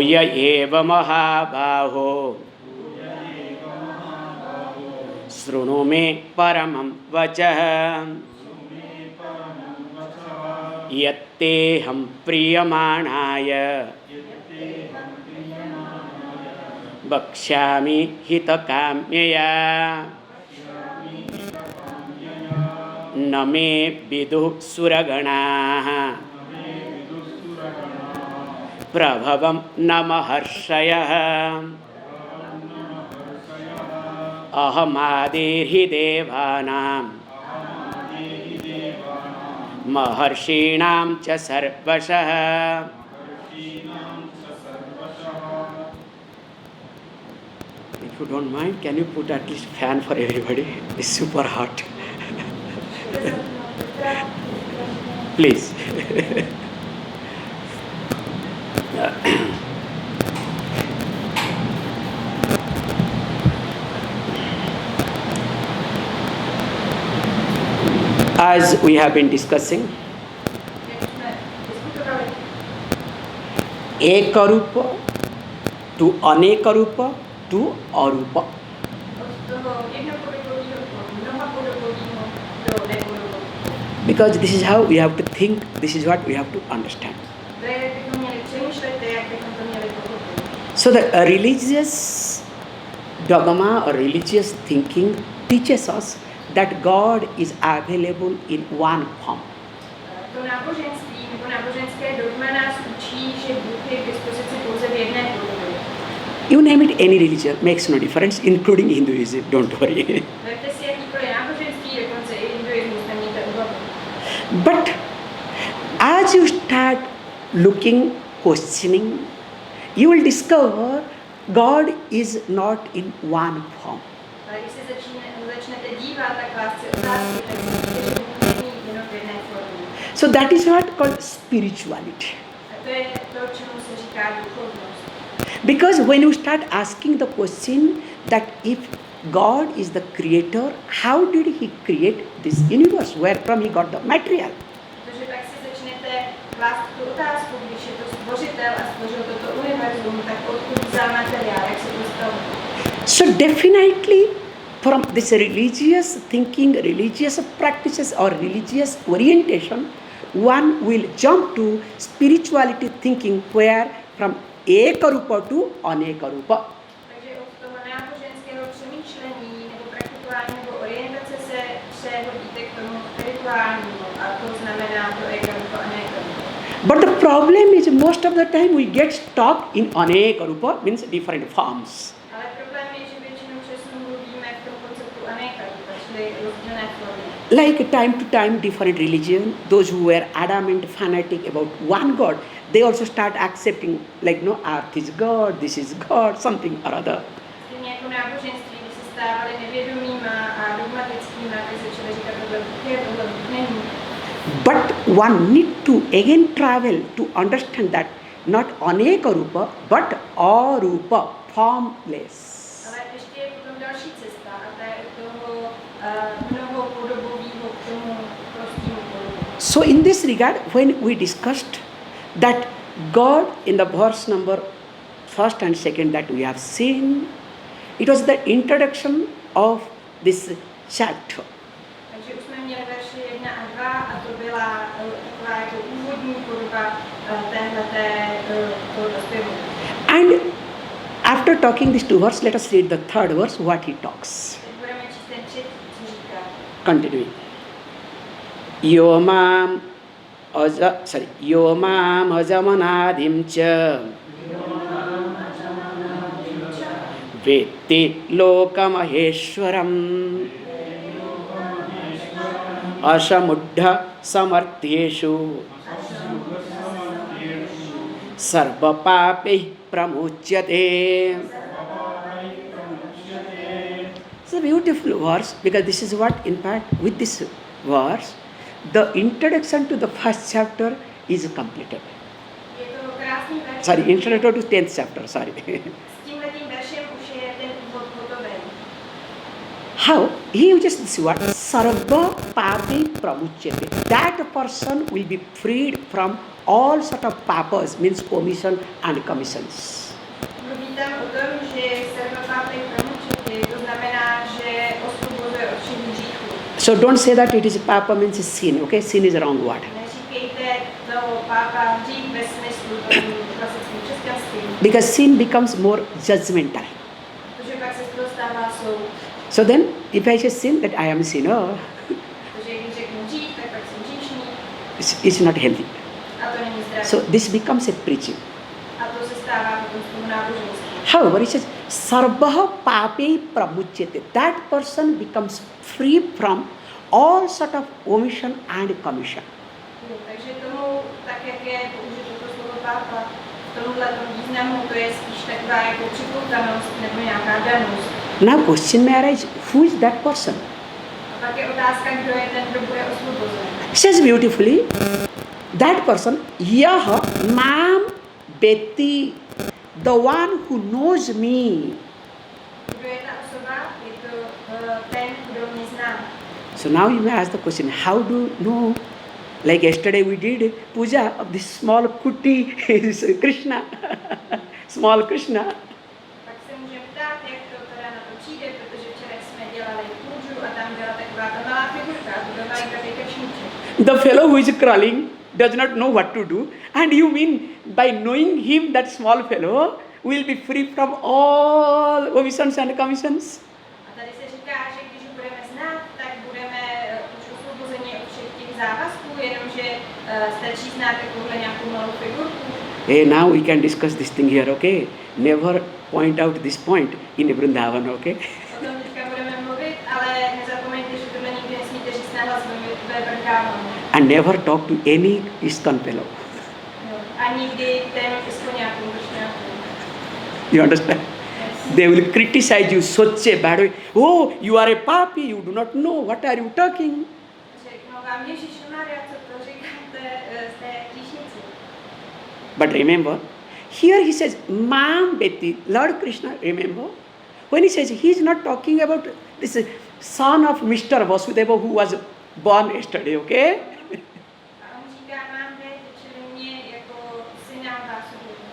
भूय एव महाबाहो शृणु मे परमं वचः यत्तेऽहं प्रीयमाणाय वक्ष्यामि हितकाम्यया न मे विदुः सुरगणाः प्रभवं न महर्षयः अहमादिर्हि देवानां महर्षीणां च सर्वशः. If you don't mind, can you put at least fan for everybody? It's super hot. Please. As we have been discussing, Ekarupa to Anekarupa to Arupa. Because this is how we have to think, this is what we have to understand. So the religious dogma or religious thinking teaches us that God is available in one form. You name it, any religion, makes no difference, including Hinduism, don't worry. But as you start looking, questioning, you will discover God is not in one form. So that is what called spirituality. Because when you start asking the question that if God is the creator, how did he create this universe? Where from he got the material? So definitely from this religious thinking, religious practices or religious orientation, one will jump to spirituality thinking where from Ekarupa to Anekarupa. But the problem is most of the time we get stuck in Anekarupa, means different forms. Like time to time different religion, those who were adamant fanatic about one God, they also start accepting like no, earth is God, this is God, something or other. But one need to again travel to understand that not Anekarupa but Arupa, formless. So in this regard, when we discussed that God in the verse number 1st and 2nd that we have seen, it was the introduction of this chapter. And after talking these two verses, let us read the 3rd verse, what he talks. Continuing. Yomam ajamanadim cha vetti lokamaheshwaram asamuddha samartyeshu sarvapapi pramuchyate. It's a beautiful verse because this is what, in fact, with this verse, the introduction to the 1st chapter is completed. Sorry, introduction to 10th chapter, sorry. How? He uses this word, sarva papi pramuchyate. That person will be freed from all sort of papas, means omission and commissions. Mluví tam o tom, že servopátek pramučity, to znamená, že osvobozuje od všech hříchů. So don't say that it is papa means sin, okay? Sin is a wrong word. Neříkejte to pápa hřích ve smyslu klasickým křesťanským. Because sin becomes more judgmental. Protože pak se z toho stává soud. So then, if I say sin, that I am a sinner, Takže když řeknu hřích, tak pak jsem hříšný. it's not healthy. A to není zdravé. So this becomes a preaching. A to se stává potom z toho náboženství. However, it says, sarvaha pape pramuchyate. That person becomes free from all sort of omission and commission. Takže tomu, tak jak je použito to slovo pápa, v tomhle významu to je spíš taková jako připoutanost nebo nějaká danost. Now question may arise, who is that person? A pak je otázka, kdo je ten, kdo bude osvobozen. It says beautifully, that person, yaha mam beti, the one who knows me. Kdo je ta osoba? Je to ten, kdo mě zná. So now you may ask the question, how do you know? Like yesterday we did puja of this small kuti Krishna, small Krishna. Tak se můžeme ptát, jak to teda na to přijde, protože včera jsme dělali půžu a tam byla taková ta malá figurka, to byl malinkatý kršníček. The fellow who is crawling does not know what to do, and you mean by knowing him, that small fellow will be free from all omissions and commissions? A tady se říká, že když ho budeme znát, tak budeme už osvobozeni od všech těch závazků, jenomže stačí znát takovouhle nějakou malou figurku. Hey, now we can discuss this thing here, okay? Never point out this point in Vrindavan, okay? O tom teďka budeme mluvit, ale nezapomeňte, že tohle nikdy nesmíte říct nahlas ve Vrindávánu. And never talk to any ISKCON fellow. A nikdy téma ISKCONákům, Kršňákům. You understand? Yes. They will criticize you such a bad way. Oh, you are a papi, you do not know, what are you talking? Řeknou vám, Ježišmarja, co to říkáte z té kříšnici. But remember, here he says, Mam Beti, Lord Krishna, remember? When he says, he is not talking about this son of Mr. Vasudeva who was born yesterday, okay? A on říká, mám Beti, čili mě jako syna Vasudeva.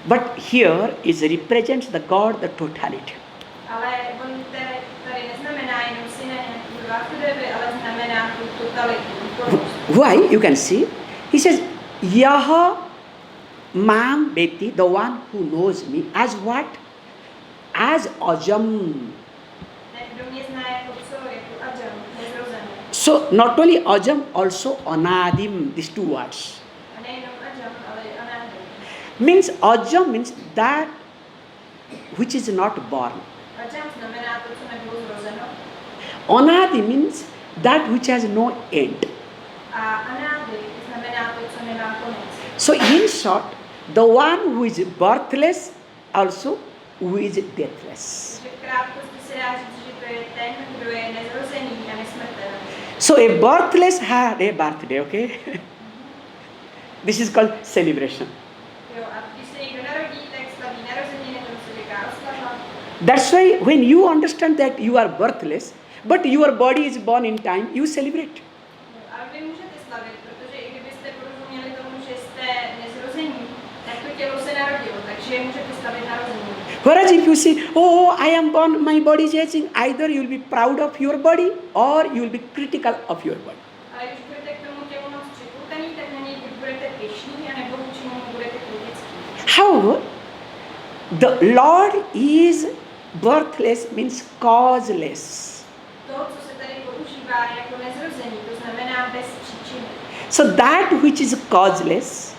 But here is represents the God, the totality. Ale on tady neznamená jenom syna nějakého Vasudevy, ale znamená tu totalitu. Why? You can see. He says, Yaha Mam Beti, the one who knows me, as what? As Ajam. Ten, kdo mě zná jako co, jako Ajam, nezrozený. So not only Ajam, also Anadim, these two words. A nejenom Ajam, ale i Anadim. Means Ajam means that which is not born. Ajam znamená to, co nebylo zrozeno. Anadi means that which has no end. A Anadim znamená to, co nemá konec. So in short, the one who is birthless also who is deathless. Takže v krátkosti se dá říct, že to je ten, kdo je nezrozený a nesmrtelný. So a birthless had a birthday, okay? This is called celebration. Jo, a když se někdo narodí, tak slaví narozeniny, to se říká oslava. That's why when you understand that you are birthless, but your body is born in time, you celebrate. Jo, ale vy můžete slavit, protože i kdybyste porozuměli tomu, že jste nezrození, tak to tělo se narodilo, takže můžete slavit narozeniny. Whereas if you see, oh, I am born, my body is aging, either you will be proud of your body or you will be critical of your body. Ale když budete k tomu tělu moc připoutaný, tak na něj buď budete pyšní, anebo vůči němu budete kritický. However, the Lord is birthless means causeless. To, co se tady používá jako nezrození, to znamená bez příčiny. So that which is causeless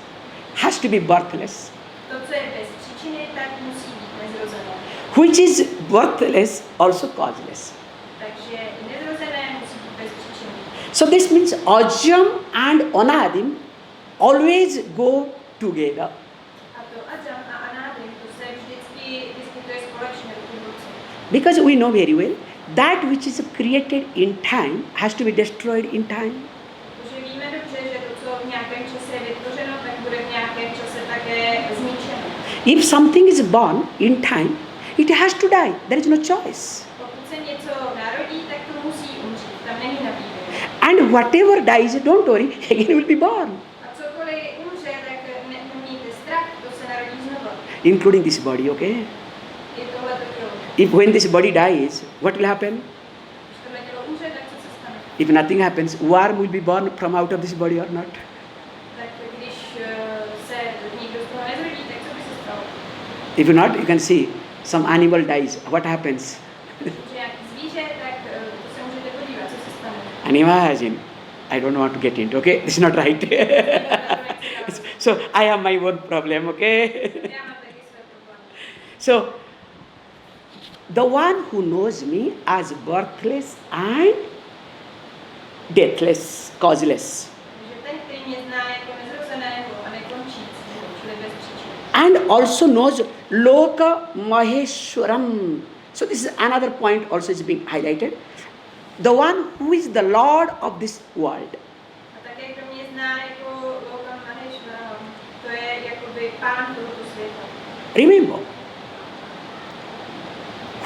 has to be birthless. To, co je bez příčiny, tak musí být nezrozené. Which is birthless, also causeless. Takže nezrozené musí být bez příčiny. So this means Ajam and Anadim always go together. A to Ajam a Anadim, to se vždycky vyskytuje společně ruku v ruce. Because we know very well, that which is created in time has to be destroyed in time. Protože víme dobře, že to, co v nějakém čase je vytvořeno, tak bude v nějakém čase také zničeno. If something is born in time, it has to die. There is no choice. Pokud se něco narodí, tak to musí umřít, tam není na výběr. And whatever dies, don't worry, again will be born. A cokoliv umře, including this body, okay? I tohleto tělo. If when this body dies, what will happen? Když tohle tělo umře, tak co se stane? If nothing happens, worm will be born from out of this body or not? Tak když se nikdo z toho nezrodí, tak co by se stalo? If not, you can see some animal dies. What happens? Když nějaký zvíře, tak to se můžete podívat, co se stane. And imagine, I don't want to get into, okay? This is not right. So I have my own problem, okay? Já mám taky své problémy. So the one who knows me as birthless and deathless, causeless, Takže ten, který mě zná jako nezrozeného a nekončícího, čili bez příčiny. and also knows Loka Maheshwaram. So this is another point also is being highlighted. The one who is the Lord of this world. A také kdo mě zná jako Loka Maheshwaram, to je jakoby pán tohoto světa. Remember,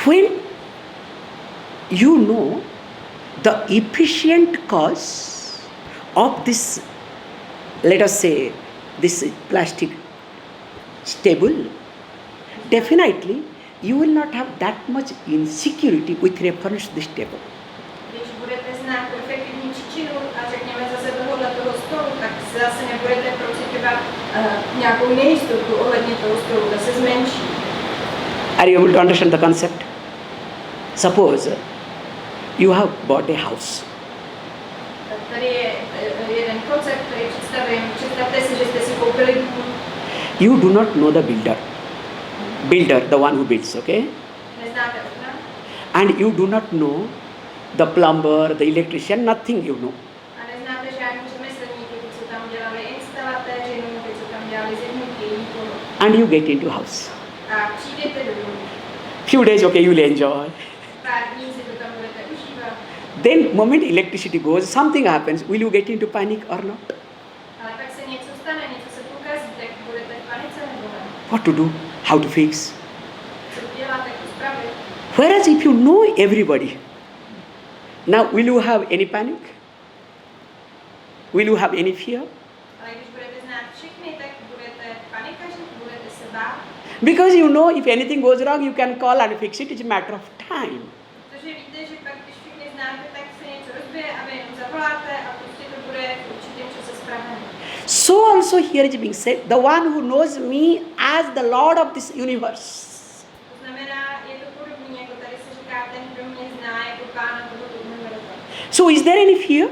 when you know the efficient cause of this, let us say, this plastic stable, definitely you will not have that much insecurity with reference to this table. Když budete znát efektivní příčinu a řekněme zase toho stolu, tak zase nebudete procitovat nějakou nejistotu ohledně toho stolu, ta se zmenší. Are you able to understand the concept? Suppose you have bought a house. Tak tady je jeden koncept, který představím. Představte si, že jste si koupili dům. You do not know the builder. Builder, the one who builds, okay? Neznáte okna. And you do not know the plumber, the electrician, nothing you know. A neznáte žádný řemeslníky, ty, co tam dělali instalatéři, ty, co tam dělali zedníky, nikoho. And you get into house. A přijdete do domu. Few days, okay, you will enjoy. Pár dní si to tam budete užívat. Then, moment electricity goes, something happens. Will you get into panic or not? Ale pak se něco stane, něco se pokazí, tak budete v panice nebo ne? What to do? How to fix? Co dělat, jak to spravit? Whereas if you know everybody, now will you have any panic? Will you have any fear? Ale když budete znát všechny, tak budete panikařit, budete se bát. Because you know if anything goes wrong, you can call and fix it. It's a matter of time. Protože víte, že pak, když všechny znáte, tak se něco rozbije a vy jenom zavoláte a prostě to bude v určitém čase spravené. So also here is being said, the one who knows me as the Lord of this universe. To znamená, je to podobné, jako tady se říká, ten, kdo mě zná jako pána tohoto univerza. So is there any fear?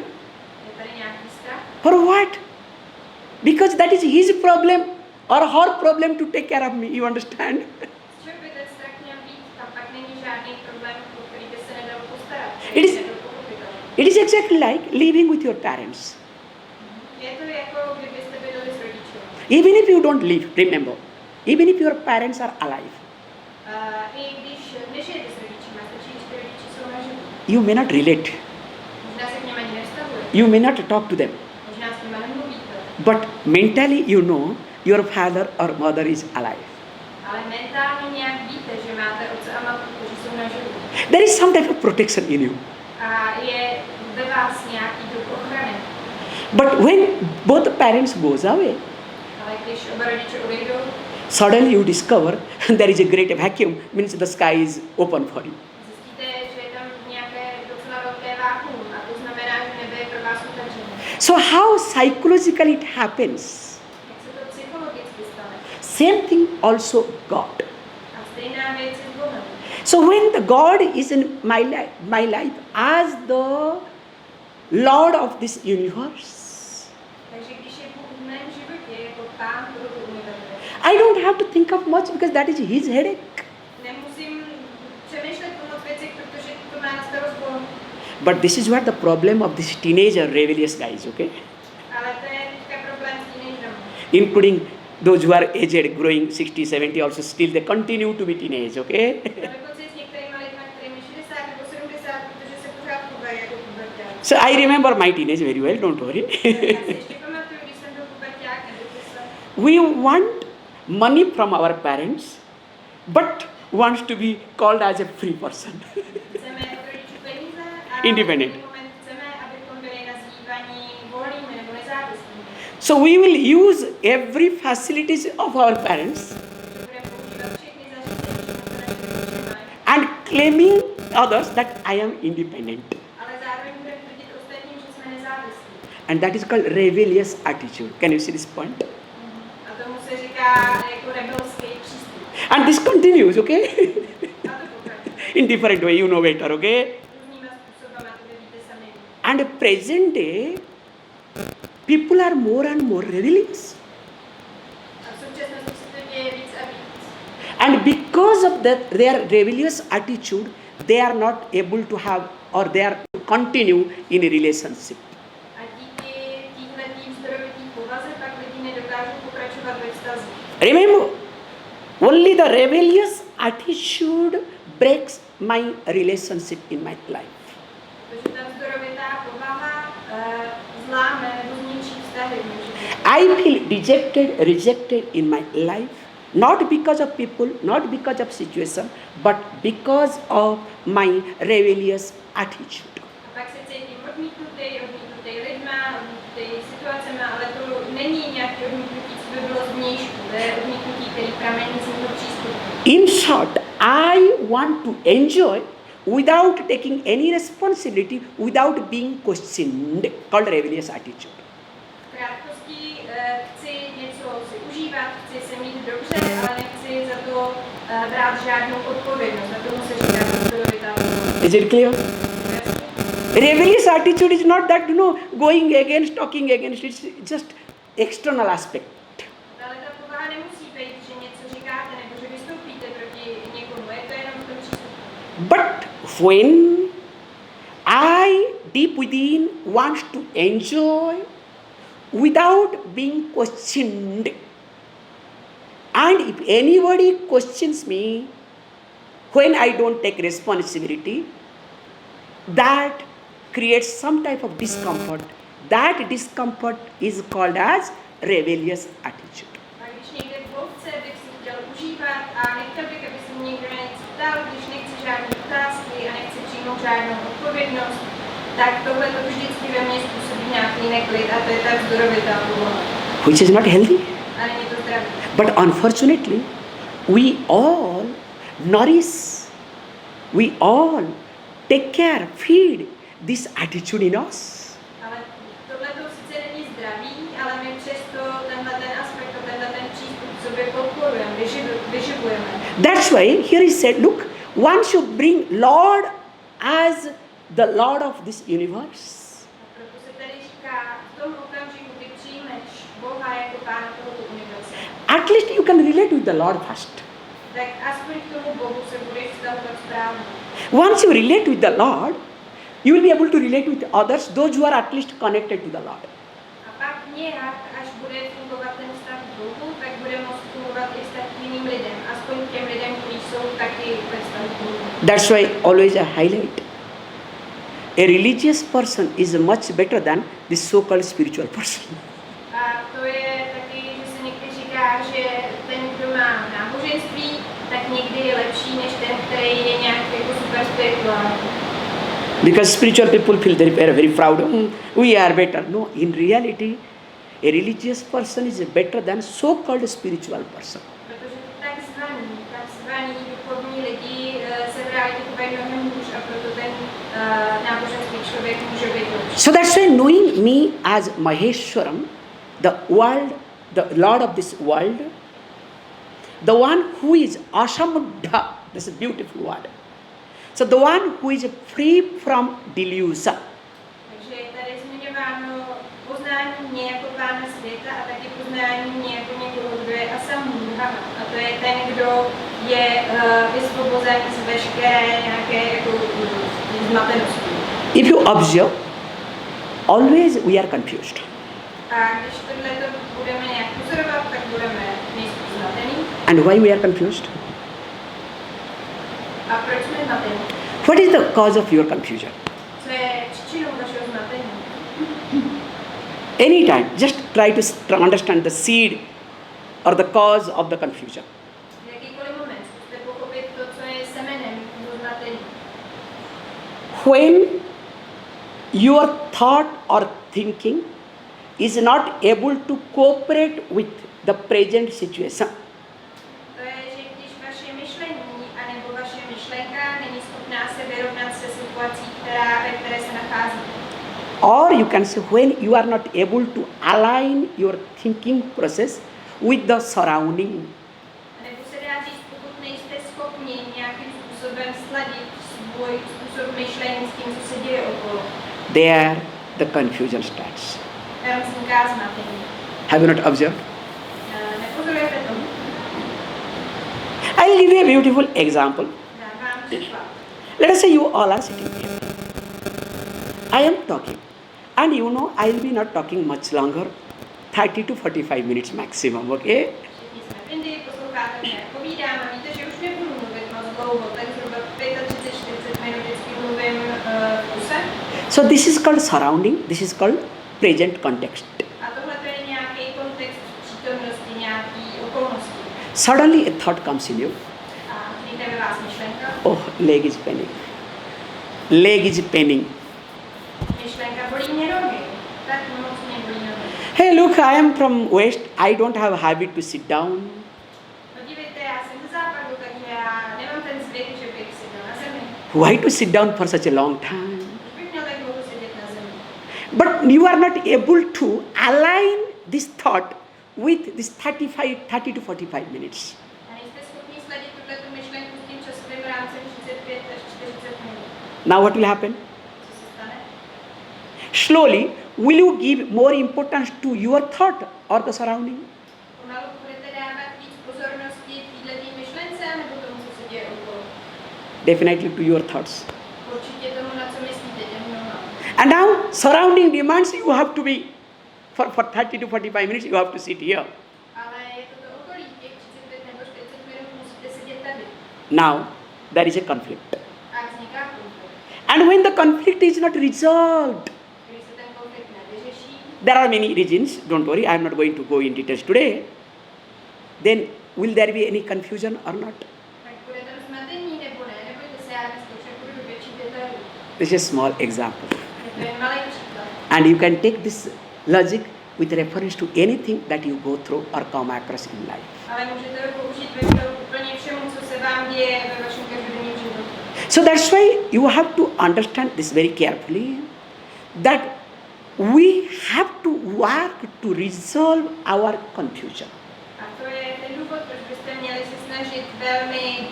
Je tady nějaký strach? For what? Because that is his problem or her problem to take care of me. You understand? Z čeho by ten strach měl být? Tam pak není žádný problém, o který by se nedal postarat. It is- It is exactly like living with your parents. Je to jako, kdybyste bydleli s rodiči. Even if you don't live, remember, even if your parents are alive, I když nežijete s rodičima, stačí, když ty rodiči jsou naživu. you may not relate. Možná se k něm ani nevztahuje. You may not talk to them. Možná s nimi nemluvíte. But mentally you know your father or mother is alive. Ale mentálně nějak víte, že máte otce a matku, kteří jsou naživu. There is some type of protection in you. A je ve vás nějaký druh ochrany. But when both the parents goes away, Ale když oba rodiče odejdou, suddenly you discover there is a great vacuum, means the sky is open for you. zjistíte, že je tam nějaké docela velké vákuum a to znamená, že nebe je pro vás otevřené. So how psychologically it happens? Jak se to psychologicky stane? Same thing also God. A stejná věc je s Bohem. So when the God is in my life as the Lord of this universe, Takže když je Bůh v mém životě jako pán tohoto univerza, I don't have to think of much because that is his headache. nemusím přemýšlet o moc věcech, protože to má na starost Bůh. But this is what the problem of these teenager rebellious guys, okay? Ale to je teďka problém s teenagerem. Including those who are aged, growing 60, 70 also still they continue to be teenage, okay? A dokonce s některými lidmi, kterými 60 nebo 70, protože se pořád chovají jako puberťák. So I remember my teenage very well, don't worry. Já si ještě pamatuju, když jsem byl puberťák, nebojte se. We want money from our parents, but wants to be called as a free person. Chceme od rodičů peníze a Independent. v ten moment chceme, abychom byli nazývaní volnými nebo nezávislými. So we will use every facilities of our parents, Budeme claiming others that I am independent. Ale zároveň budeme tvrdit ostatním, že jsme nezávislí. And that is called rebellious attitude. Can you see this point? A tomu se říká jako rebelský přístup. And this continues, okay? A to pokračuje. In different way, you know better, okay? Různýma způsobama, to vy víte sami. And present day, people are more and more rebellious. A v současnosti se to děje víc a víc. And because of that, their rebellious attitude, they are not able to have or they are to continue in a relationship. A díky téhletý vzdorovitý povaze pak lidi nedokážou pokračovat ve vztazích. Remember, only the rebellious attitude breaks my relationship in my life. Protože ta vzdorovitá povaha zláme nebo zničí vztahy v mém životě. I feel dejected, rejected in my life, not because of people, not because of situation, but because of my rebellious attitude. A pak se cítím odmítnutý lidma, odmítnutý situacema, ale to není nějaké odmítnutí, co by bylo zvnějšku, to je odmítnutí, který pramení z mého přístupu. In short, I want to enjoy without taking any responsibility, without being questioned, called rebellious attitude. V krátkosti chci něco si užívat, chci se mít dobře, ale nechci za to brát žádnou odpovědnost. Za tomu se říká vzdorovitá povaha. Is it clear? Rebellious attitude is not that, going against, talking against, it's just external aspect. Ale ta povaha nemusí být, že něco říkáte nebo že vystoupíte proti někomu, je to jenom v tom přístupu. But when I deep within wants to enjoy without being questioned, and if anybody questions me when I don't take responsibility, that creates some type of discomfort. That discomfort is called as rebellious attitude. A když někde v hloubce bych si chtěl užívat a nechtěl bych, aby se mě někdo na něco ptal, když nechci žádné otázky a nechci přijmout žádnou odpovědnost, tak tohle to vždycky ve mně způsobí nějaký neklid a to je ta vzdorovitá povaha. Which is not healthy. A není to zdravé. But unfortunately, we all nourish, we all take care, feed this attitude in us. Ale tohle to sice není zdravý, ale my přesto tenhle ten aspekt, tenhle ten přístup v sobě podporujeme, vyživujeme. That's why here is said, look, one should bring Lord as the Lord of this universe. A proto se tady říká, v tom okamžiku, kdy přijmeš Boha jako Pána tohoto univerza, At least you can relate with the Lord first. tak aspoň k tomu Bohu se budeš vztahovat správně. Once you relate with the Lord, you will be able to relate with others, those who are at least connected to the Lord. A pak nějak, až bude fungovat ten vztah k Bohu, tak bude moct fungovat i vztah k jiným lidem, aspoň k těm lidem, kteří jsou taky ve vztahu k Bohu. That's why always I highlight. A religious person is much better than the so-called spiritual person. A to je taky, že se někdy říká, že ten, kdo má náboženství, tak někdy je lepší než ten, který je nějak jako super spirituální. Because spiritual people feel they are very proud. We are better. No, in reality, a religious person is better than so-called spiritual person. Protože takzvaní duchovní lidi se v realitě chovají mnohem hůř a proto ten náboženský člověk může být lepší. So that's why knowing me as Maheshwaram, the world, the Lord of this world, the one who is Ashamuddha, this is a beautiful word. So the one who is free from delusion. Takže je tady zmiňováno poznání mě jako Pána světa a taky poznání mě jako někoho, kdo je Asamuddha. A to je ten, kdo je vysvobozen z veškeré nějaké jako zmatenosti. If you observe, always we are confused. A když tohle budeme nějak pozorovat, tak budeme nejspíš zmatený. And why we are confused? A proč jsme zmatení? What is the cause of your confusion? Co je příčinou vašeho zmatení? Anytime, just try to understand the seed or the cause of the confusion. V jakýkoliv moment zkuste pochopit to, co je semenem toho zmatení. When your thought or thinking is not able to cooperate with the present situation. To je, že když vaše myšlení anebo vaše myšlenka není schopná se vyrovnat se situací, ve které se nachází. Or you can say when you are not able to align your thinking process with the surrounding. Nebo se dá říct, pokud nejste schopni nějakým způsobem sladit svůj způsob myšlení s tím, co se děje okolo. There the confusion starts. Tam vzniká zmatení. Have you not observed? Nepozorujete to? I will give you a beautiful example. Dám vám příklad. Let us say you all are sitting here. I am talking. And you know I will be not talking much longer. 30 to 45 minutes maximum, okay? Všichni jsme v Indii, posloucháte mě, povídám a víte, že už nebudu mluvit moc dlouho, tak zhruba 35-40 minut vždycky mluvím v kuse. So this is called surrounding, this is called present context. A tohle to je nějaký kontext přítomnosti, nějaký okolnosti. Suddenly a thought comes in you. A vznikne ve vás myšlenka. Oh, leg is paining. Leg is paining. Myšlenka, bolí mě nohy. Tak moc mě bolí nohy. Hey, look, I am from West. I don't have a habit to sit down. Podívejte, já jsem ze západu, takže já nemám ten zvyk, že bych seděl na zemi. Why to sit down for such a long time? Už bych měl tak dlouho sedět na zemi. But you are not able to align this thought with this 30 to 45 minutes. A nejste schopni sladit tuto myšlenku s tím časovým rámcem 35 až 40 minut. Now what will happen? Co se stane? Slowly, will you give more importance to your thought or the surrounding? Pomalu budete dávat víc pozornosti této myšlence nebo tomu, co se děje okolo. Definitely to your thoughts. Určitě tomu, na co myslíte, těm nohám. And now surrounding demands you have to be for 30 to 45 minutes you have to sit here. Ale je to okolí, těch 35 nebo 40 minut musíte sedět tady. Now there is a conflict. A vzniká konflikt. And when the conflict is not resolved, Když se ten konflikt nevyřeší, there are many reasons, don't worry, I am not going to go in details today. Then will there be any confusion or not? tak bude tam zmatení nebo ne, nebojte se, já dneska však budu do větší detailu. This is a small example. To je malý příklad. And you can take this logic with reference to anything that you go through or come across in life. Ale můžete ho použít ve vztahu úplně všemu, co se vám děje ve vašem každodenním životě. So that's why you have to understand this very carefully, that we have to work to resolve our confusion. A to je ten důvod, proč byste měli se snažit velmi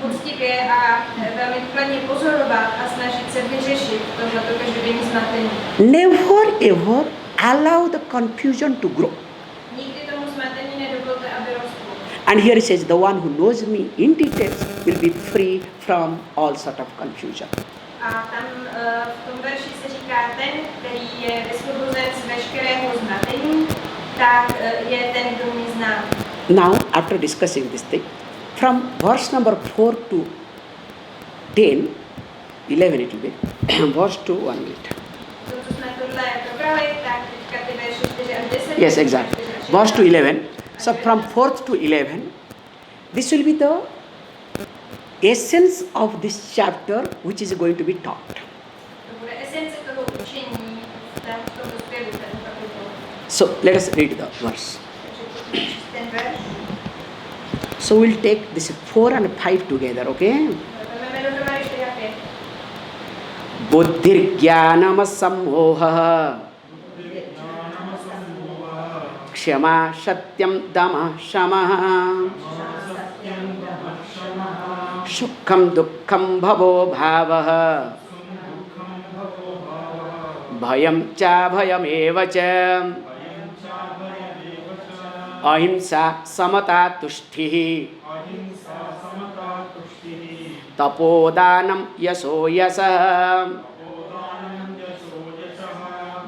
poctivě a velmi důkladně pozorovat a snažit se vyřešit tohleto každodenní zmatení. Never ever allow the confusion to grow. Nikdy tomu zmatení nedovolte, aby rostlo. And here it says, the one who knows me in details will be free from all sort of confusion. A tam v tom verši se říká, ten, který je vysvobozen z veškerého zmatení, tak je ten, kdo mě zná. Now, after discussing this thing, from verse number 4 to 10, 11 it will be, verse to 1 minute. To, co jsme tohle probrali, tak teďka ty verše 4 až 10. Yes, exactly. Verse to 11. So from 4th to 11, this will be the essence of this chapter which is going to be taught. To bude esence toho učení v tom zpěvu, ten kapitol. So let us read the verse. Takže ten verš. So we'll take this 4 and 5 together, okay? Vezmeme dohromady 4 a 5. Buddhirjnanam sammoha Kshama satyam dama shamaha Sukham dukkham bhavo bhavaha Bhayam cha bhayameva cha Ahimsa samata tushtihi Tapodanam yaso yasa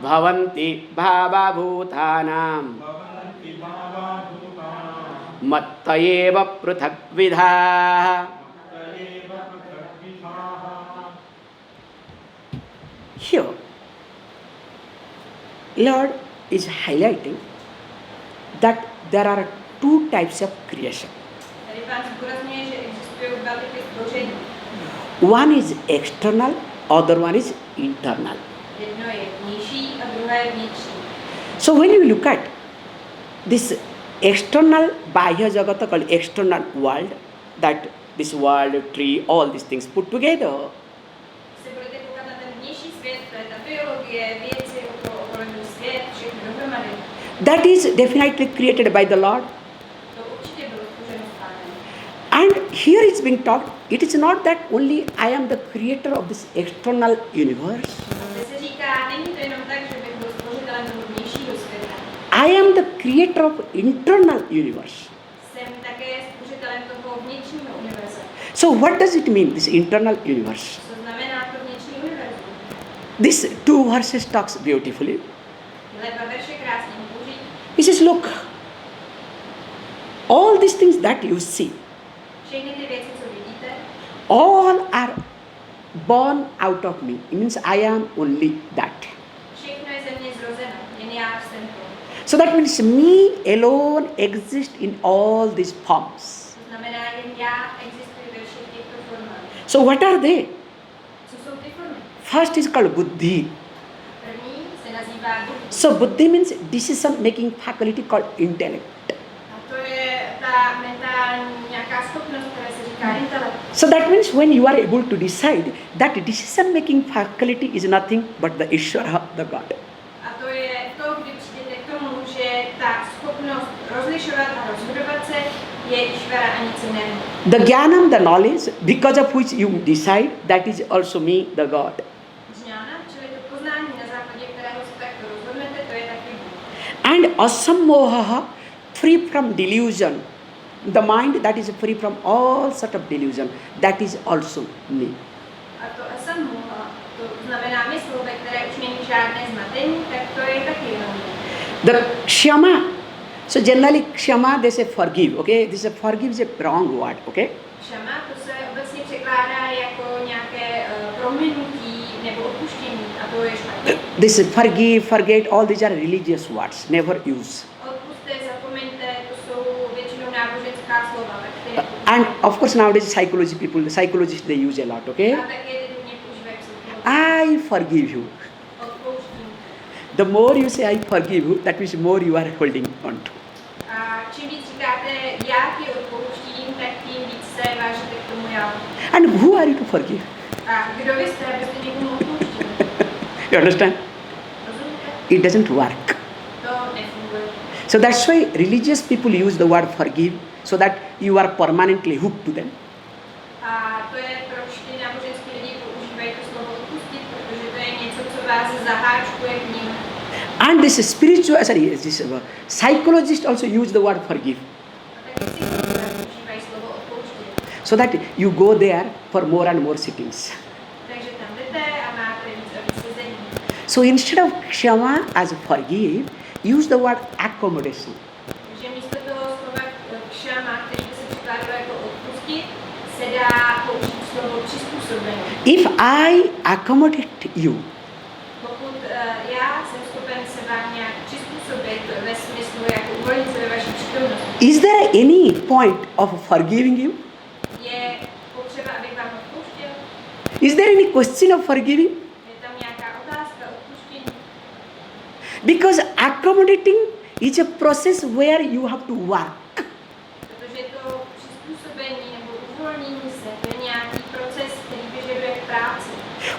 Bhavanti bhava bhutanam Mattayeva pruthak vidha. Here, Lord is highlighting that there are two types of creation. Tady pán zdůrazňuje, že existují dva typy stvoření. One is external, other one is internal. Jedno je vnější a druhé je vnitřní. So when you look at this external Bahya Jagata called external world, that this world, tree, all these things put together. Se budete koukat na ten vnější svět, to je ta biologie, věci okolo svět, všechno dohromady. That is definitely created by the Lord. To určitě bylo stvořeno s Pánem. And here it's being taught, it is not that only I am the creator of this external universe. Zde se říká, není to jenom tak, že bych byl stvořitelem toho vnějšího světa. I am the creator of internal universe. Jsem také stvořitelem toho vnitřního univerza. So what does it mean, this internal universe? Co znamená to vnitřní univerzum? These two verses talks beautifully. Tyhle dva verše krásně hovoří. He says, look, all these things that you see, Všechny ty věci, co vidíte, all are born out of me. It means I am only that. všechno je ze mě zrozeno, jen já jsem to. So that means me alone exist in all these forms. To znamená, jen já existuji ve všech těchto formách. So what are they? Co jsou ty formy? First is called buddhi. První se nazývá buddhi. So buddhi means decision making faculty called intellect. A to je ta mentální nějaká schopnost, která se říká intelekt. So that means when you are able to decide, that decision making faculty is nothing but the Ishvara, the God. A to je to, kdy přijdete k tomu, že ta schopnost rozlišovat a rozhodovat se je Ishvara a nic jiného. The jnanam, the knowledge, because of which you decide, that is also me, the God. Jnana, čili to poznání, na základě kterého se takto rozhodnete, to je taky Bůh. And asammoha, free from delusion. The mind that is free from all sort of delusion, that is also me. A to asammoha, to znamená mysl, ve které už není žádné zmatení, tak to je taky jenom mě. The kshama. So generally kshama they say forgive, okay? This is forgive is a wrong word, okay? Šama, to se obecně překládá jako nějaké prominutí nebo odpuštění a to je špatně. This forgive, forget, all these are religious words, never use. Odpuste, zapomeňte, to jsou většinou náboženská slova, tak And of course nowadays psychologists they use a lot, okay? a také ty hodně používají psychologii. I forgive you. Odpouštím. The more you say I forgive you, that means more you are holding on to. A čím víc říkáte, já ti odpouštím, tak tím víc se vážete k tomu já. And who are you to forgive? A kdo vy jste, abyste někomu odpouštili? You understand? Rozumíte? It doesn't work. To nefunguje. So that's why religious people use the word forgive, so that you are permanently hooked to them. A to je, proč ty náboženský lidi používají to slovo odpustit, protože to je něco, co vás zaháčkuje k nim. And this psychologist also use the word forgive, A taky psychologové používají slovo odpouštět. so that you go there for more and more sittings. Takže tam jdete a máte víc a víc sezení. So instead of kshama as forgive, use the word accommodation. Takže místo toho slova kšama, který by se překládalo jako odpustit, se dá použít slovo přizpůsobení. If I accommodate you, Pokud já jsem schopen se vám nějak přizpůsobit ve smyslu jako uvolnit se ve vaší přítomnosti, is there any point of forgiving you? je potřeba, abych vám odpouštěl? Is there any question of forgiving? Je tam nějaká otázka odpuštění? Because accommodating is a process where you have to work. Protože to přizpůsobení nebo uvolnění se, to je nějaký proces, který vyžaduje práci.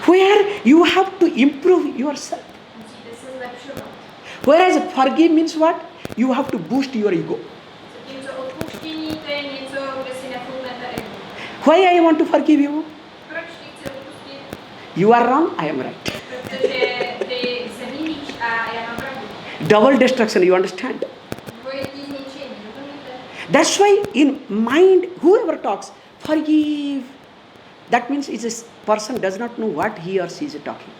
Where you have to improve yourself. Musíte se zlepšovat. Whereas forgive means what? You have to boost your ego. Zatímco odpuštění, to je něco, kde si nafouknete ego. Why I want to forgive you? Proč ti chci odpustit? You are wrong, I am right. Protože ty se mýlíš a já mám pravdu. Double destruction, you understand? Dvojitý zničení, rozumíte? That's why in mind, whoever talks, forgive. That means it's a person does not know what he or she is talking.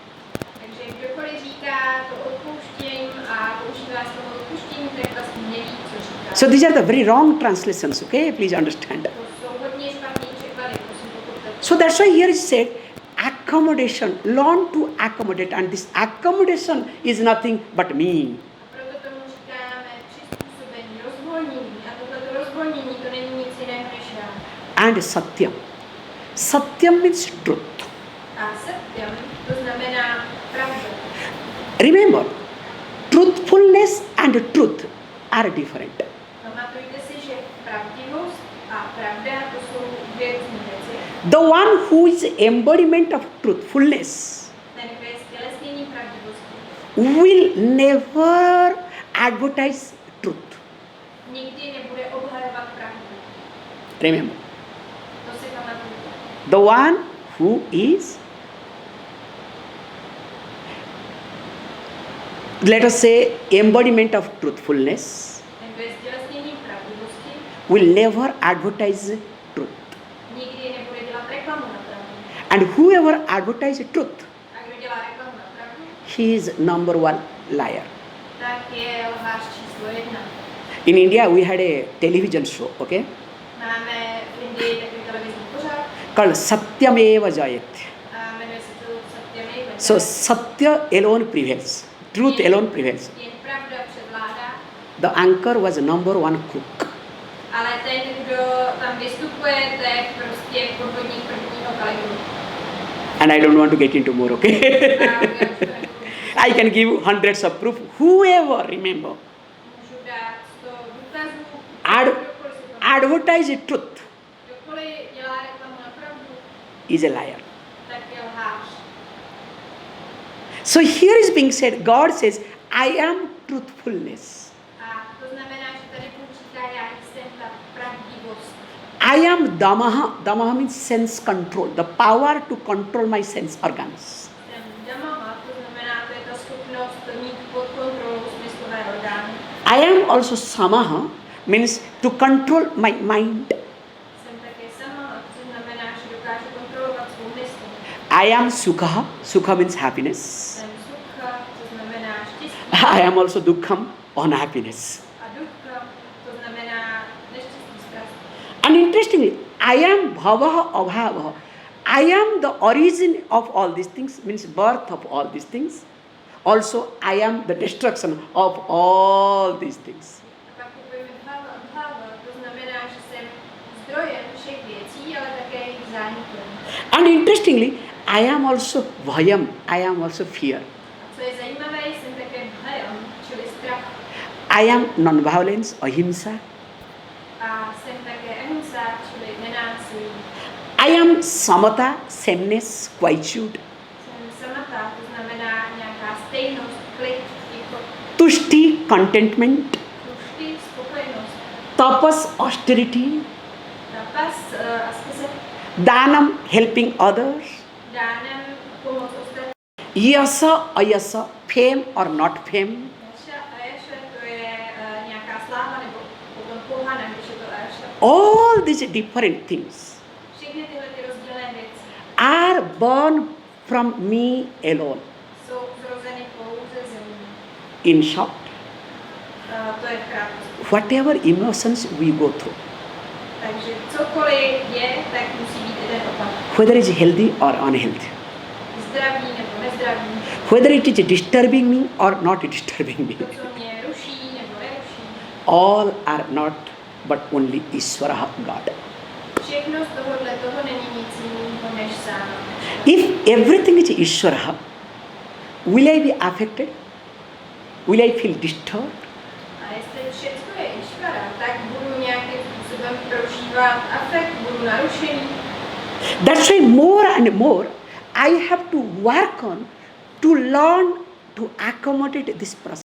Takže kdokoliv říká to odpouštím a používá slovo odpuštění, tak vlastně neví, co říká. So these are the very wrong translations, okay? Please understand. To jsou hodně špatný překlady, prosím pochopte. So that's why here is said accommodation, learn to accommodate, and this accommodation is nothing but me. A proto tomu říkáme přizpůsobení, rozvolnění. A tohleto rozvolnění, to není nic jiného než já. And satyam. Satyam means truth. A satyam, to znamená pravda. Remember, truthfulness and truth are different. Pamatujte si, že pravdivost a pravda to jsou dvě různé The one who is embodiment of truthfulness ten, kdo je stělesněním pravdivosti, will never advertise truth. nikdy nebude obhajovat pravdu. Remember, To si pamatujte. the one who is, let us say, embodiment of truthfulness Ten, kdo je stělesněním pravdivosti, will never advertise truth. nikdy nebude dělat reklamu na pravdu. And whoever advertises truth, A kdo dělá reklamu na pravdu, he is number one liar. tak je lhář číslo 1. In India, we had a television show, okay, Máme v Indii takový televizní pořad called Satyameva Jayate. a jmenuje se to Satyameva. So Satya alone prevails, truth alone prevails. Jen pravda převládá, The anchor was number one cook. ale ten, kdo tam vystupuje, to je prostě podvodník prvního kalibru. And I don't want to get into more, okay? A já už to nebudu. I can give hundreds of proof. Whoever, remember, Můžu dát 100 důkazů, Ad- kdokoliv si to myslí. advertise truth Kdokoliv dělá reklamu na pravdu, is a liar. tak je lhář. So here is being said, God says, I am truthfulness. A to znamená, že tady Bůh říká, já jsem ta pravdivost. I am Damaha. Damaha means sense control, the power to control my sense organs. Jsem Dhamma, to znamená, to je ta schopnost mít pod kontrolou smyslové orgány. I am also Samaha, means to control my mind. Jsem také sama, to znamená, že dokážu kontrolovat svou mysl. I am Sukha. Sukha means happiness. Jsem sukha, to znamená štěstí. I am also Dukkham, unhappiness. A dukkha, to znamená neštěstí, strast. And interestingly, I am Bhavaha Abhavaha. I am the origin of all these things, means birth of all these things. Also, I am the destruction of all these things. A pak kupujeme bhava, to znamená, že jsem zdrojem všech věcí, ale také jejich zánikem. And interestingly, I am also Bhayam, I am also fear. A co je zajímavé, jsem také bhayam, čili strach. I am non-violence, ahimsa. A jsem také ahimsa, čili nenásilí. I am Samata, sameness, quietude. Jsem samata, to znamená nějaká stejnost, klid, ticho, Tushti, contentment. tušty, spokojenost. Tapas, austerity. Tapas, askeze, Danam, helping others. dánem, pomoc ostatním. Yasa, ayasa, fame or not fame. Jaša a jaša, to je nějaká sláva, nebo potom pohana, když je to jaša. All these different things Všechny tyhle ty rozdílné věci are born from me alone. jsou zrozeny pouze ze mě. In short, To je v krátkosti. whatever emotions we go through, Takže cokoliv je, tak musí být jeden opak. whether it is healthy or unhealthy, Zdravý nebo nezdravý. whether it is disturbing me or not disturbing me, To, co mě ruší nebo neruší. all are not but only Ishvara, God. Všechno z tohohle toho není nic jiného než sám. If everything is Ishvara, will I be affected? Will I feel disturbed? A jestli všechno je Išvara, tak budu nějakým způsobem prožívat afekt, budu narušený. That's why more and more I have to work on to learn to accommodate this process.